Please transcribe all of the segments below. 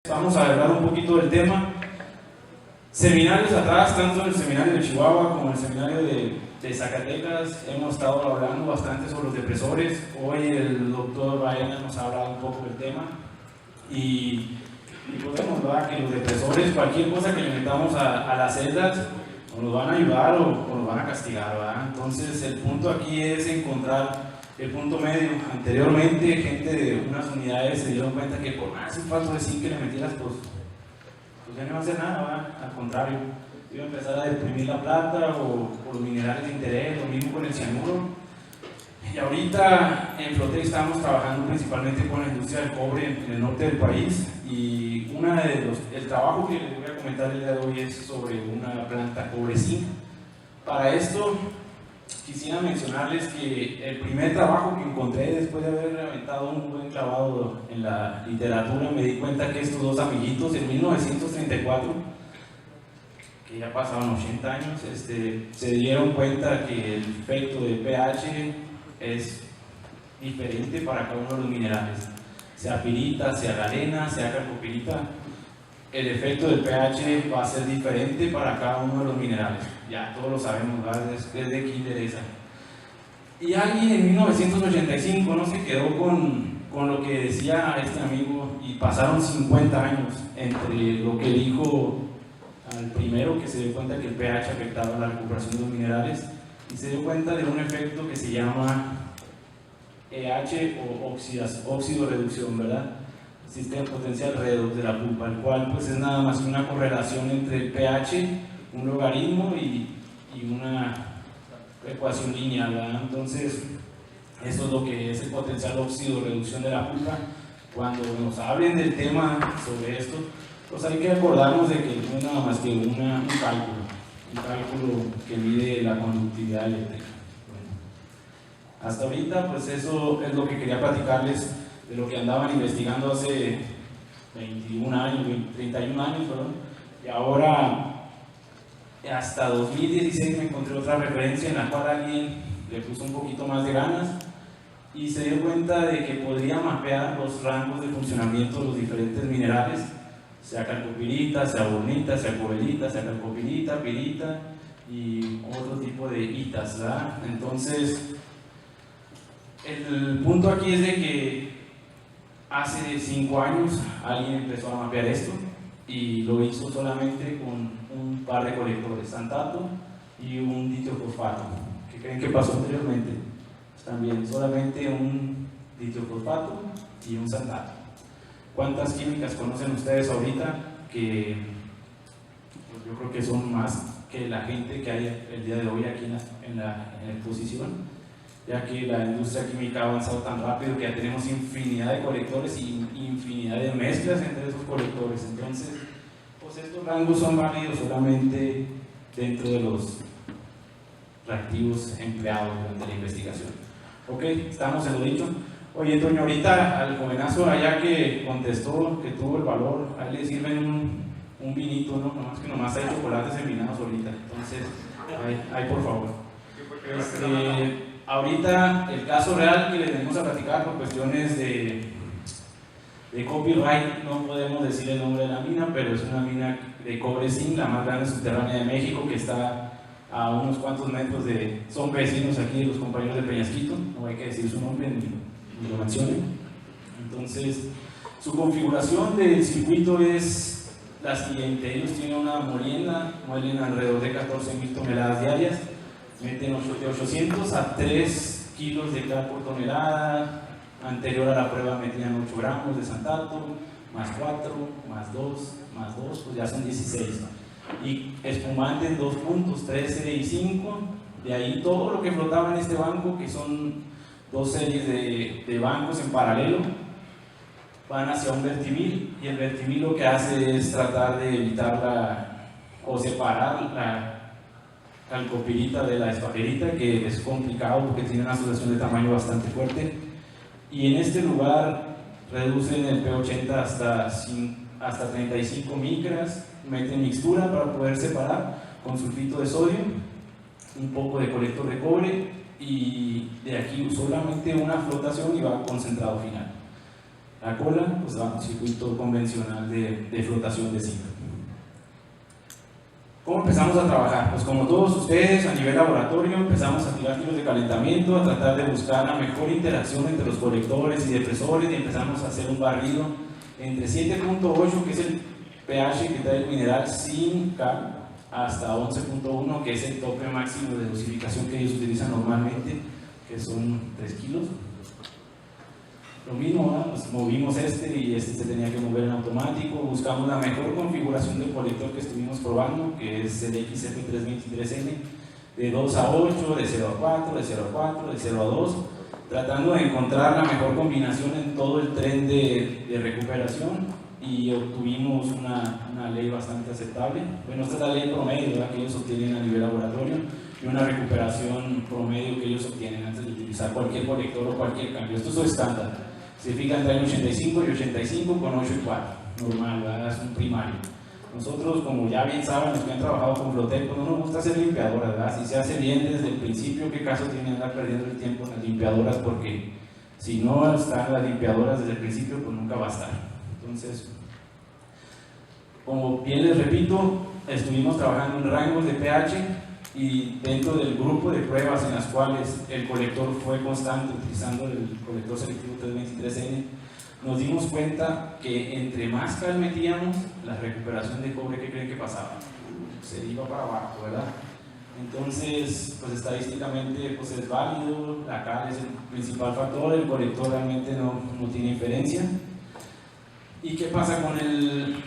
Vamos a hablar un poquito del tema. Seminarios atrás, tanto el seminario de Chihuahua como el seminario de Zacatecas, hemos estado hablando bastante sobre los depresores. Hoy el doctor Baena nos ha hablado un poco del tema y podemos ver que los depresores, cualquier cosa que le metamos a las celdas, o nos van a ayudar o nos van a castigar, ¿verdad? Entonces el punto aquí es encontrar el punto medio. Anteriormente gente de unas unidades se dieron cuenta que por más sulfato de zinc que le metieras, pues ya no iba a hacer nada, ¿verdad? Al contrario, iba a empezar a deprimir la plata o los minerales de interés, lo mismo con el cianuro. Y ahorita en Flotek estamos trabajando principalmente con la industria del cobre en el norte del país, y el trabajo que les voy a comentar el día de hoy es sobre una planta cobre-zinc. Para esto quisiera mencionarles que el primer trabajo que encontré después de haber aventado un buen clavado en la literatura, me di cuenta que estos dos amiguitos en 1934, que ya pasaban 80 años, se dieron cuenta que el efecto de pH es diferente para cada uno de los minerales, sea pirita, sea galena, sea calcopirita. El efecto del pH va a ser diferente para cada uno de los minerales. Ya todos lo sabemos, ¿verdad? Es de kinder esa. Y alguien en 1985 no se quedó con lo que decía este amigo, y pasaron 50 años entre lo que dijo al primero, que se dio cuenta que el pH afectaba la recuperación de los minerales, y se dio cuenta de un efecto que se llama EH o óxido-reducción, ¿verdad? Sistema potencial redox de la pulpa, el cual pues es nada más que una correlación entre el pH, un logaritmo y una ecuación lineal, ¿verdad? Entonces eso es lo que es el potencial óxido-reducción de la pulpa. Cuando nos hablen del tema sobre esto, pues hay que acordarnos de que no es nada más que un cálculo que mide la conductividad eléctrica. Bueno, hasta ahorita pues eso es lo que quería platicarles de lo que andaban investigando hace 31 años, 31 años, perdón, y ahora hasta 2016 me encontré otra referencia en la cual alguien le puso un poquito más de ganas y se dio cuenta de que podría mapear los rangos de funcionamiento de los diferentes minerales, sea calcopirita, sea bornita, sea cobalita, sea calcopirita, pirita y otro tipo de itas, ¿verdad? Entonces el punto aquí es de que hace 5 años alguien empezó a mapear esto y lo hizo solamente con un par de colectores, santato y un ditrofosfato. ¿Qué creen que pasó anteriormente? Pues también solamente un ditrofosfato y un santato. ¿Cuántas químicas conocen ustedes ahorita? Que pues yo creo que son más que la gente que hay el día de hoy aquí en la exposición, ya que la industria química ha avanzado tan rápido que ya tenemos infinidad de colectores y infinidad de mezclas entre esos colectores. Entonces, pues estos rangos son válidos solamente dentro de los reactivos empleados durante la investigación. Ok, estamos en lo dicho. Oye, Toño, ahorita al jovenazo allá que contestó, que tuvo el valor, ahí le sirven un vinito, ¿no? Nomás hay chocolates envinados ahorita. Entonces, ahí por favor. Ahorita el caso real que les venimos a platicar por cuestiones de copyright, no podemos decir el nombre de la mina, pero es una mina de cobre-zinc, la más grande subterránea de México, que está a unos cuantos metros son vecinos aquí, los compañeros de Peñasquito, no hay que decir su nombre ni lo mencionen. Entonces, su configuración del circuito es la siguiente: ellos tienen una molienda, muelen alrededor de 14.000 toneladas diarias, meten de 800 a 3 kilos de cal por tonelada. Anterior a la prueba metían 8 gramos de santato, más 4, más 2, más 2, pues ya son 16. Y espumante en 2 puntos, 13 y 5. De ahí todo lo que flotaba en este banco, que son 2 series de bancos en paralelo, van hacia un vertimil, y el vertimil lo que hace es tratar de evitar o separar la calcopirita de la espagerita, que es complicado porque tiene una asociación de tamaño bastante fuerte. Y en este lugar reducen el P80 hasta 35 micras, meten mixtura para poder separar con sulfito de sodio, un poco de colector de cobre, y de aquí solamente una flotación y va concentrado final. La cola pues va a un circuito convencional de flotación de zinc. ¿Cómo empezamos a trabajar? Pues como todos ustedes, a nivel laboratorio, empezamos a tirar tiros de calentamiento, a tratar de buscar la mejor interacción entre los colectores y depresores, y empezamos a hacer un barrido entre 7.8, que es el pH que trae el mineral sin cal, hasta 11.1, que es el tope máximo de dosificación que ellos utilizan normalmente, que son 3 kilos. Lo mismo, ¿no? Pues movimos y este se tenía que mover en automático. Buscamos la mejor configuración del colector que estuvimos probando, que es el XF323N, de 2 a 8, de 0 a 4, de 0 a 4, de 0 a 2, tratando de encontrar la mejor combinación en todo el tren de recuperación, y obtuvimos una ley bastante aceptable. Bueno, esta es la ley promedio, ¿verdad?, que ellos obtienen a nivel laboratorio, y una recuperación promedio que ellos obtienen antes de utilizar cualquier colector o cualquier cambio. Esto es su estándar. Se fijan, traen 85 y 85 con 8 y 4, normal, ¿verdad? Es un primario. Nosotros, como ya bien saben, los que han trabajado con Flotec, pues no nos gusta hacer limpiadoras, ¿verdad? Si se hace bien desde el principio, ¿qué caso tiene andar perdiendo el tiempo en las limpiadoras? Porque si no están las limpiadoras desde el principio, pues nunca va a estar. Entonces, como bien les repito, estuvimos trabajando en rangos de pH, y dentro del grupo de pruebas en las cuales el colector fue constante utilizando el colector selectivo 323N, nos dimos cuenta que entre más cal metíamos, la recuperación de cobre, ¿qué creen que pasaba? Se iba para abajo, ¿verdad? Entonces, pues estadísticamente pues es válido, la cal es el principal factor, el colector realmente no tiene inferencia. ¿Y qué pasa con el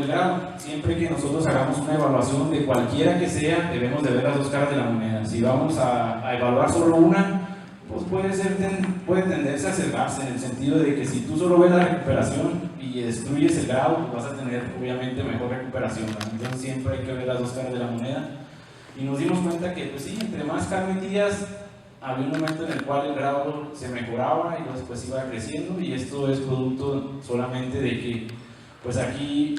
grado? Siempre que nosotros hagamos una evaluación de cualquiera que sea, debemos de ver las dos caras de la moneda. Si vamos a evaluar solo una, pues puede tenderse a cerrarse, en el sentido de que si tú solo ves la recuperación y destruyes el grado, pues vas a tener obviamente mejor recuperación, ¿no? Entonces siempre hay que ver las dos caras de la moneda, y nos dimos cuenta que pues sí, entre más cal metías, había un momento en el cual el grado se mejoraba y después iba creciendo, y esto es producto solamente de que pues aquí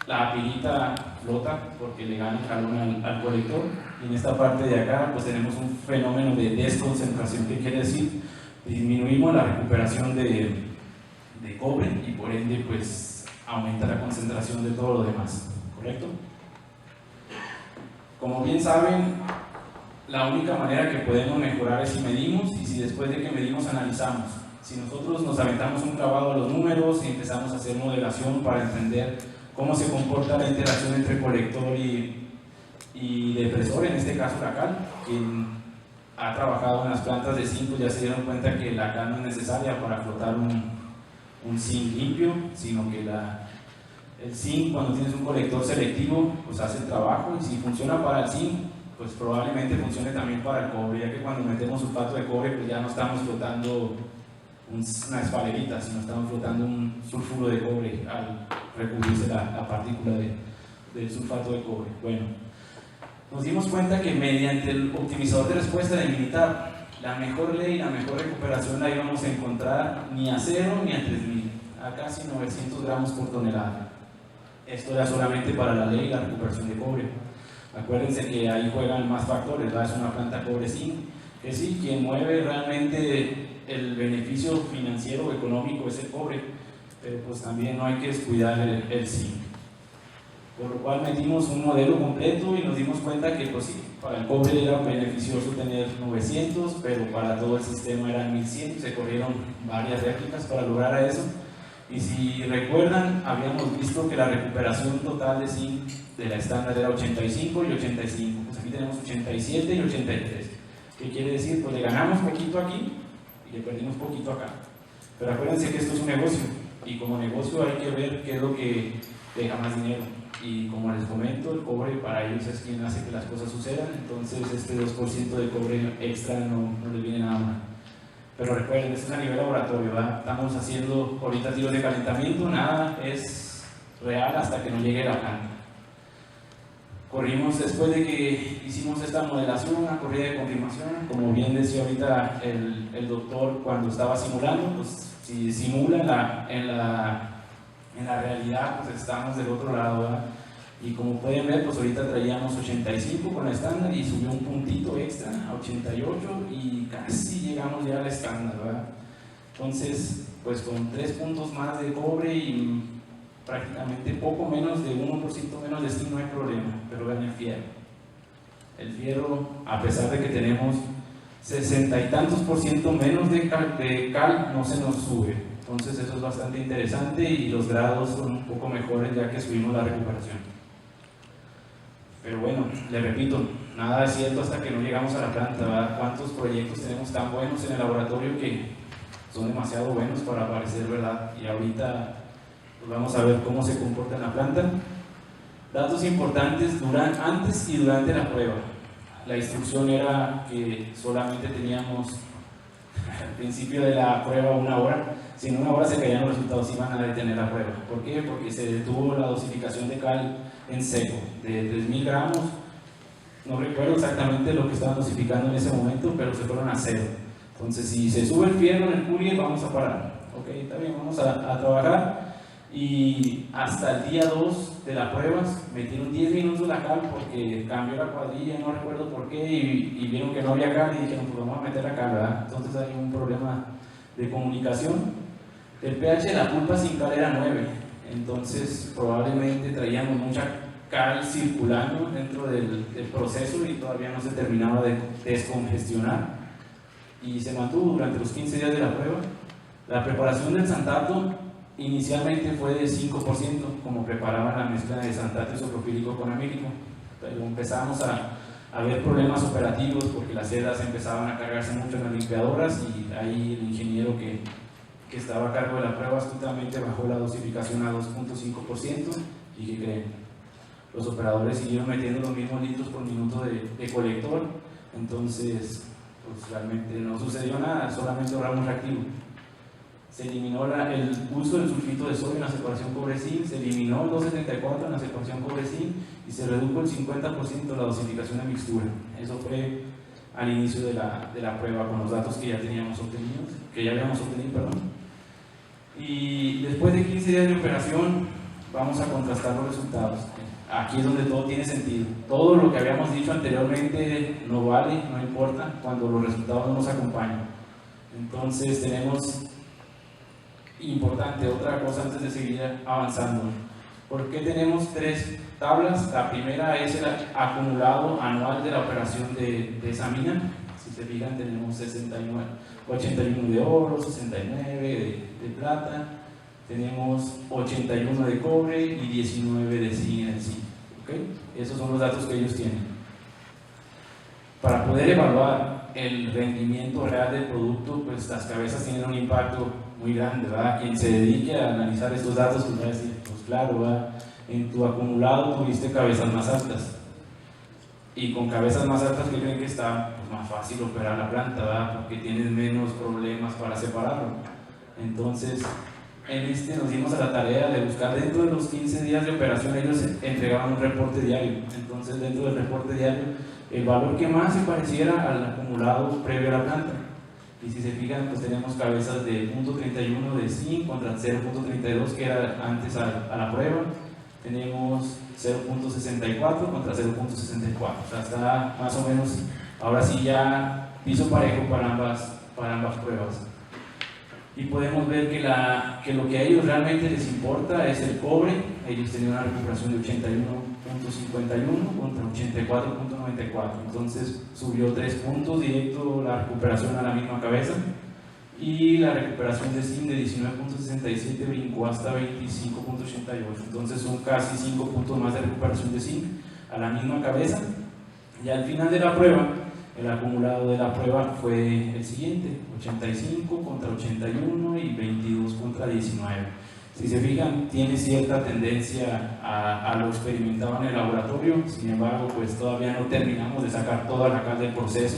la pilita flota porque le gana jalón al colector, y en esta parte de acá pues tenemos un fenómeno de desconcentración. ¿Qué quiere decir? Disminuimos la recuperación de cobre, y por ende pues aumenta la concentración de todo lo demás, ¿correcto? Como bien saben, la única manera que podemos mejorar es si medimos, y si después de que medimos analizamos. Si nosotros nos aventamos un clavado a los números y empezamos a hacer modelación para entender cómo se comporta la interacción entre colector y depresor, en este caso la cal, quien ha trabajado en las plantas de zinc ya se dieron cuenta que la cal no es necesaria para flotar un zinc limpio, sino que el zinc, cuando tienes un colector selectivo, pues hace el trabajo, y si funciona para el zinc, pues probablemente funcione también para el cobre, ya que cuando metemos sulfato de cobre, pues ya no estamos flotando una esfalerita, sino estamos flotando un sulfuro de cobre al recubrirse la partícula del sulfato de cobre. Bueno, nos dimos cuenta que mediante el optimizador de respuesta de Minitab, la mejor ley, la mejor recuperación la íbamos a encontrar ni a 0 ni a 3000, a casi 900 gramos por tonelada. Esto era solamente para la ley y la recuperación de cobre. Acuérdense que ahí juegan más factores, ¿verdad? Es una planta cobre-zinc, que sí, quien mueve realmente el beneficio financiero o económico es el cobre, pero pues también no hay que descuidar el zinc. Por lo cual metimos un modelo completo y nos dimos cuenta que pues sí, para el cobre era beneficioso tener 900, pero para todo el sistema eran 1100, se corrieron varias réplicas para lograr a eso. Y si recuerdan, habíamos visto que la recuperación total de zinc de la estándar era 85 y 85, pues aquí tenemos 87 y 83. ¿Qué quiere decir? Pues le ganamos poquito aquí y le perdimos poquito acá. Pero acuérdense que esto es un negocio, y como negocio hay que ver qué es lo que deja más dinero. Y como les comento, el cobre para ellos es quien hace que las cosas sucedan, entonces este 2% de cobre extra no les viene nada mal. Pero recuerden, esto es a nivel laboratorio, ¿verdad? Estamos haciendo ahorita tiros de calentamiento, nada es real hasta que no llegue la planta. Corrimos, después de que hicimos esta modelación, una corrida de confirmación, como bien decía ahorita el doctor cuando estaba simulando, pues si simula en la realidad, pues estamos del otro lado, ¿verdad? Y como pueden ver, pues ahorita traíamos 85 con la estándar y subió un puntito extra a 88 y casi llegamos ya al estándar, ¿verdad? Entonces, pues con 3 puntos más de cobre y prácticamente poco menos de 1% menos de zinc no hay problema, pero vean el fierro. El fierro, a pesar de que tenemos 60 y tantos % menos de cal, no se nos sube. Entonces eso es bastante interesante y los grados son un poco mejores ya que subimos la recuperación. Pero bueno, le repito, nada es cierto hasta que no llegamos a la planta, ¿verdad? ¿Cuántos proyectos tenemos tan buenos en el laboratorio que son demasiado buenos para parecer verdad? Y ahorita pues vamos a ver cómo se comporta en la planta. Datos importantes antes y durante la prueba. La instrucción era que solamente teníamos al principio de la prueba 1 hora. Si en 1 hora se caían los resultados, iban a detener la prueba. ¿Por qué? Porque se detuvo la dosificación de cal en seco de 3000 gramos. No recuerdo exactamente lo que estaban dosificando en ese momento, pero se fueron a 0. Entonces, si se sube el fierro en el courier, vamos a parar. Ok, está bien, vamos a trabajar. Y hasta el día 2 de la prueba metieron 10 minutos la cal porque cambió la cuadrilla, no recuerdo por qué, y vieron que no había cal y dijeron, pues vamos a meter la cal, ¿verdad? Entonces hay un problema de comunicación. El pH de la pulpa sin cal era 9, entonces probablemente traíamos mucha cal circulando dentro del proceso y todavía no se terminaba de descongestionar, y se mantuvo durante los 15 días de la prueba. La preparación del santato inicialmente fue de 5%, como preparaban la mezcla de santato isopropílico con amílico, pero empezamos a ver problemas operativos porque las sedas empezaban a cargarse mucho en las limpiadoras, y ahí el ingeniero que estaba a cargo de la prueba astutamente bajó la dosificación a 2.5%, y ¿qué creen? Los operadores siguieron metiendo los mismos litros por minuto de colector. Entonces pues realmente no sucedió nada, solamente ahorramos reactivo. Se eliminó el uso del sulfito de sodio en la separación cobre-zinc, se eliminó el 274 en la separación cobre-zinc y se redujo el 50% la dosificación de mixtura. Eso fue al inicio de la prueba con los datos que ya habíamos obtenido, perdón. Y después de 15 días de operación vamos a contrastar los resultados. Aquí es donde todo tiene sentido. Todo lo que habíamos dicho anteriormente no vale, no importa cuando los resultados no nos acompañan. Entonces tenemos, importante, otra cosa antes de seguir avanzando. ¿Por qué tenemos 3 tablas? La primera es el acumulado anual de la operación de esa mina. Si se fijan, tenemos 81 de oro, 69 de plata, tenemos 81 de cobre y 19 de zinc en el zinc. ¿Okay? Esos son los datos que ellos tienen. Para poder evaluar el rendimiento real del producto, pues las cabezas tienen un impacto muy grande, ¿verdad? Quien se dedique a analizar estos datos pues va a decir, pues claro, ¿verdad? En tu acumulado tuviste cabezas más altas, y con cabezas más altas que creen que está pues, más fácil operar la planta, ¿verdad? Porque tienes menos problemas para separarlo. Entonces nos dimos a la tarea de buscar dentro de los 15 días de operación. Ellos entregaban un reporte diario, entonces dentro del reporte diario el valor que más se pareciera al acumulado previo a la planta. Y si se fijan, pues tenemos cabezas de 0.31 de zinc contra 0.32 que era antes a la prueba. Tenemos 0.64 contra 0.64, o sea, está más o menos, ahora sí ya piso parejo para ambas pruebas. Y podemos ver que lo que a ellos realmente les importa es el cobre. Ellos tenían una recuperación de 81.51 contra 84.94, entonces subió 3 puntos directo la recuperación a la misma cabeza, y la recuperación de zinc de 19.67 brincó hasta 25.88, entonces son casi 5 puntos más de recuperación de zinc a la misma cabeza. Y al final de la prueba, el acumulado de la prueba fue el siguiente: 85 contra 81 y 22 contra 19. Si se fijan, tiene cierta tendencia a lo experimentado en el laboratorio. Sin embargo, pues todavía no terminamos de sacar toda la cal del proceso,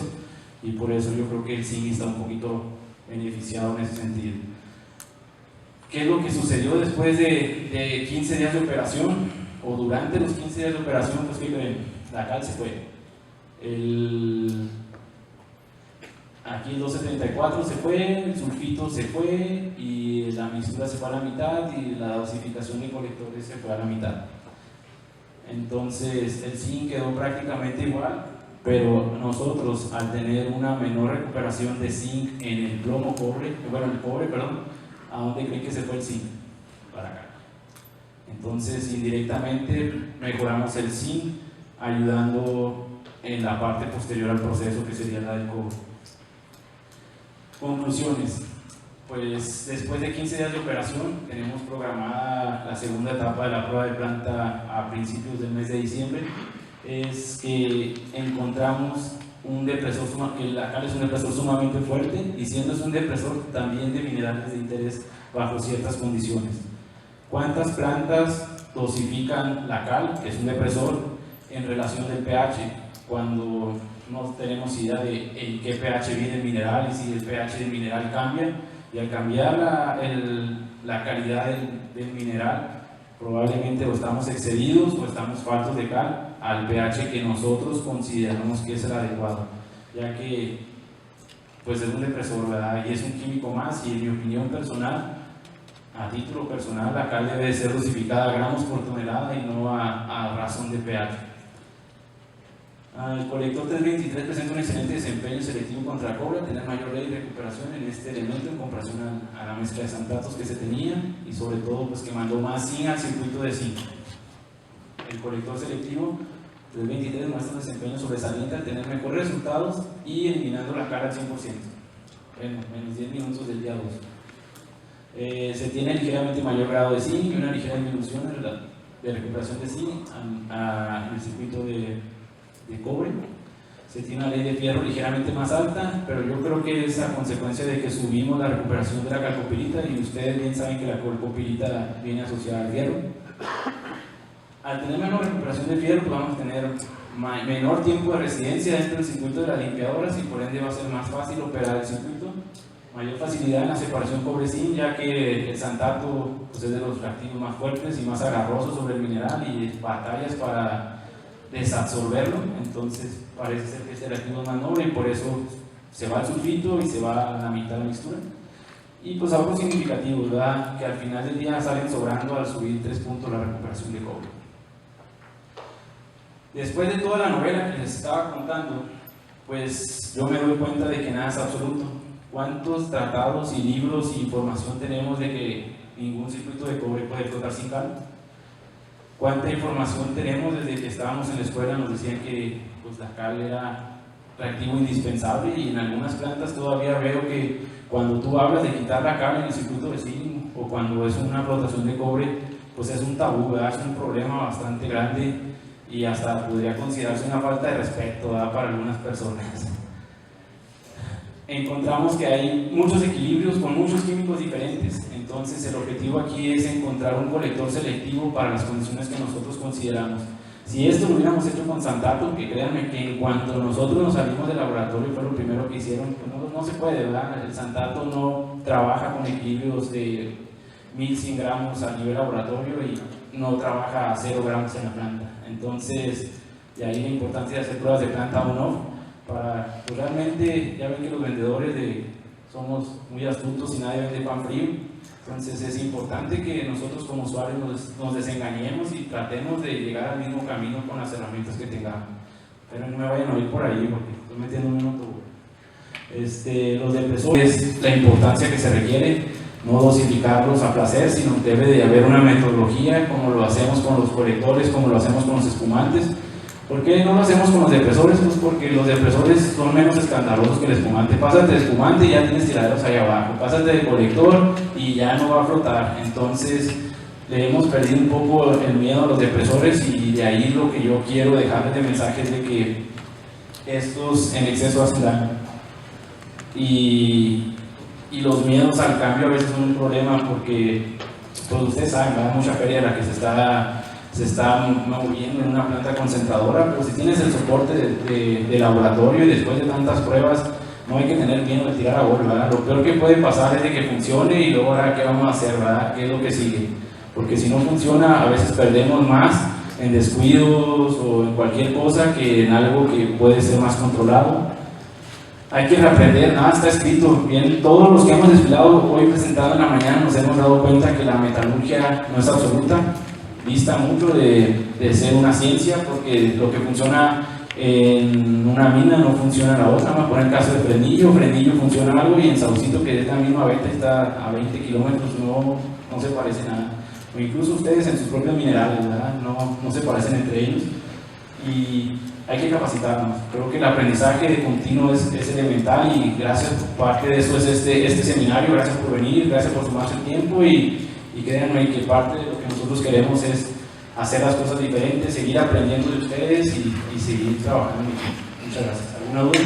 y por eso yo creo que el zinc está un poquito beneficiado en ese sentido. ¿Qué es lo que sucedió después de 15 días de operación? O durante los 15 días de operación, pues que la cal se fue. Aquí el 274 se fue, el sulfito se fue, y la mixtura se fue a la mitad, y la dosificación de colectores se fue a la mitad. Entonces el zinc quedó prácticamente igual, pero nosotros, al tener una menor recuperación de zinc en el plomo cobre, el cobre, ¿a dónde creen que se fue el zinc? Para acá. Entonces, indirectamente mejoramos el zinc, ayudando en la parte posterior al proceso, que sería la del cobre. Conclusiones. Pues después de 15 días de operación, tenemos programada la segunda etapa de la prueba de planta a principios del mes de diciembre. Es que encontramos un depresor, que la cal es un depresor sumamente fuerte, y siendo es un depresor también de minerales de interés bajo ciertas condiciones. ¿Cuántas plantas dosifican la cal, que es un depresor, en relación del pH? Cuando no tenemos idea de en qué pH viene el mineral y si el pH del mineral cambia, y al cambiar la calidad del mineral, probablemente o estamos excedidos o estamos faltos de cal al pH que nosotros consideramos que es el adecuado, ya que pues es un depresor, ¿verdad? Y es un químico más, y en mi opinión personal, a título personal, la cal debe ser dosificada a gramos por tonelada y no a razón de pH. El colector 323 presenta un excelente desempeño selectivo contra cobre, tener mayor ley de recuperación en este elemento en comparación a la mezcla de santatos que se tenía, y sobre todo pues que mandó más zinc al circuito de zinc. El colector selectivo 323 muestra un desempeño sobresaliente al tener mejores resultados y eliminando la cal al 100%, bueno, menos 10 minutos del día 2. Se tiene ligeramente mayor grado de zinc y una ligera disminución de recuperación de zinc en el circuito de cobre. Se tiene una ley de fierro ligeramente más alta, pero yo creo que es a consecuencia de que subimos la recuperación de la calcopirita, y ustedes bien saben que la calcopirita viene asociada al fierro. Al tener menor recuperación de fierro, pues vamos a tener menor tiempo de residencia dentro del circuito de las limpiadoras, y por ende va a ser más fácil operar el circuito. Mayor facilidad en la separación cobre-zinc, ya que el santato pues, es de los reactivos más fuertes y más agarrosos sobre el mineral, y batallas para desabsorberlo. Entonces parece ser que este reactivo es más noble, y por eso se va al sulfito y se va a la mitad de la mixtura. Y pues ahorros significativos, ¿verdad? Que al final del día salen sobrando al subir 3 puntos la recuperación de cobre. Después de toda la novela que les estaba contando, pues yo me doy cuenta de que nada es absoluto. ¿Cuántos tratados y libros y información tenemos de que ningún circuito de cobre puede flotar sin cal? ¿Cuánta información tenemos desde que estábamos en la escuela? Nos decían que pues, la cal era reactivo indispensable, y en algunas plantas todavía veo que cuando tú hablas de quitar la cal en el circuito de zinc, o cuando es una flotación de cobre, pues es un tabú, ¿verdad? Es un problema bastante grande, y hasta podría considerarse una falta de respeto, ¿verdad? Para algunas personas. Encontramos que hay muchos equilibrios con muchos químicos diferentes. Entonces el objetivo aquí es encontrar un colector selectivo para las condiciones que nosotros consideramos. Si esto lo hubiéramos hecho con santato, que créanme que en cuanto nosotros nos salimos del laboratorio fue lo primero que hicieron, pues no se puede, ¿verdad? El santato no trabaja con equilibrios de 1100 gramos a nivel laboratorio y no trabaja a 0 gramos en la planta. Entonces, de ahí la importancia de hacer pruebas de planta on-off para, pues realmente, ya ven que los vendedores somos muy astutos y nadie vende pan frío. Entonces es importante que nosotros como usuarios nos desengañemos y tratemos de llegar al mismo camino con las herramientas que tengamos. Pero no me vayan a oír por ahí porque estoy metiendo un minuto. Los depresores, la importancia que se requiere, no dosificarlos a placer, sino debe de haber una metodología, como lo hacemos con los colectores, como lo hacemos con los espumantes. ¿Por qué no lo hacemos con los depresores? Pues porque los depresores son menos escandalosos que el espumante. Pásate de espumante y ya tienes tiraderos ahí abajo. Pásate de colector y ya no va a flotar. Entonces le hemos perdido un poco el miedo a los depresores, y de ahí lo que yo quiero dejarles de mensaje es de que estos en exceso hacen daño. Y los miedos al cambio a veces son un problema porque, pues ustedes saben, hay mucha feria de la que se está moviendo en una planta concentradora, pero si tienes el soporte de laboratorio y después de tantas pruebas, no hay que tener miedo de tirar a gol, ¿verdad? Lo peor que puede pasar es de que funcione y luego ahora qué vamos a hacer, ¿verdad? ¿Qué es lo que sigue? Porque si no funciona, a veces perdemos más en descuidos o en cualquier cosa que en algo que puede ser más controlado. Hay que reaprender, nada está escrito. Bien, todos los que hemos desfilado hoy presentado en la mañana nos hemos dado cuenta que la metalurgia no es absoluta. Dista mucho de ser una ciencia, porque lo que funciona en una mina no funciona la otra, más por el caso de Fresnillo funciona algo y en Saucito, que es la misma veta, está a 20 kilómetros, no se parece nada. O incluso ustedes en sus propios minerales, ¿verdad? No se parecen entre ellos y hay que capacitarnos. Creo que el aprendizaje de continuo es elemental y gracias, parte de eso es este seminario. Gracias por venir, gracias por tomarse el tiempo y créanme que parte de lo que nosotros queremos es hacer las cosas diferentes, seguir aprendiendo de ustedes y seguir trabajando en equipo. Muchas gracias. ¿Alguna duda?